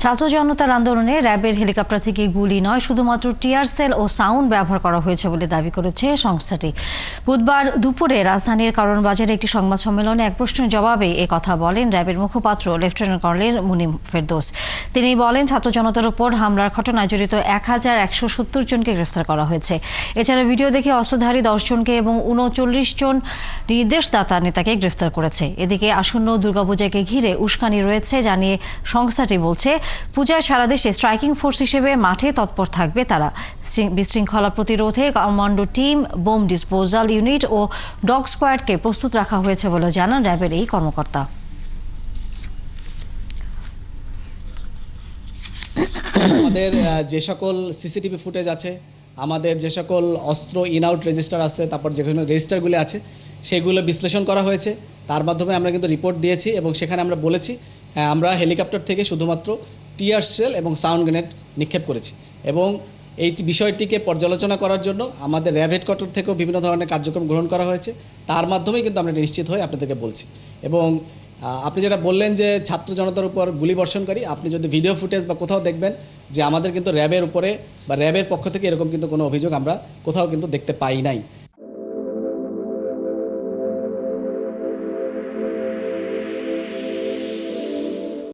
ছাত্র জনতার আন্দোলনে র্যাবের হেলিকপ্টার থেকে গুলি নয়, শুধুমাত্র টিয়ার সেল ও সাউন্ড ব্যবহার করা হয়েছে বলে দাবি করেছে সংস্থাটি। বুধবার দুপুরে রাজধানীর কারণ বাজারে একটি সংবাদ সম্মেলনে এক প্রশ্নের জবাবে এ কথা বলেন র্যাবের মুখপাত্র লেফটেন্যান্ট কর্নেল মুনিম ফেরদৌস। তিনি বলেন, ছাত্র জনতার উপর হামলার ঘটনায় জড়িত 1170 জনকে গ্রেফতার করা হয়েছে। এছাড়া ভিডিও দেখে অস্ত্রধারী 10 জনকে এবং 39 জন নির্দেশদাতা নেতাকে গ্রেফতার করেছে। এদিকে আসন্ন দুর্গাপূজাকে ঘিরে উস্কানি রয়েছে জানিয়ে সংস্থাটি বলছে, পূজায় সারা দেশে স্ট্রাইকিং ফোর্স হিসেবে মাঠে তৎপর থাকবে তারা। বিশৃঙ্খলা প্রতিরোধে commando team, bomb disposal unit ও ডগ স্কোয়াডকে প্রস্তুত রাখা হয়েছে বলে জানান র্যাবের এই কর্মকর্তা। আমাদের যে সকল সিসিটিভি ফুটেজ আছে, আমাদের যে সকল অস্ত্র ইন আউট রেজিস্টার আছে, তারপর যেখানে রেজিস্টারগুলো আছে সেগুলো বিশ্লেষণ করা হয়েছে। তার মাধ্যমে আমরা কিন্তু রিপোর্ট দিয়েছি এবং সেখানে আমরা বলেছি আমরা হেলিকপ্টার থেকে শুধুমাত্র টিয়ার সেল এবং সাউন্ড গ্রেনেড নিক্ষেপ করেছি। এবং এই বিষয়টিকে পর্যালোচনা করার জন্য আমাদের র্যাব হেডকোয়ার্টার থেকেও বিভিন্ন ধরনের কার্যক্রম গ্রহণ করা হয়েছে। তার মাধ্যমেই কিন্তু আমরা নিশ্চিত হয়ে আপনাদেরকে বলছি। এবং আপনি যেটা বললেন যে ছাত্র জনতার উপর গুলি বর্ষণকারী, আপনি যদি ভিডিও ফুটেজ বা কোথাও দেখবেন যে আমাদের কিন্তু র্যাবের উপরে বা র্যাবের পক্ষ থেকে এরকম কিন্তু কোনো অভিযোগ আমরা কোথাও কিন্তু দেখতে পাই নাই।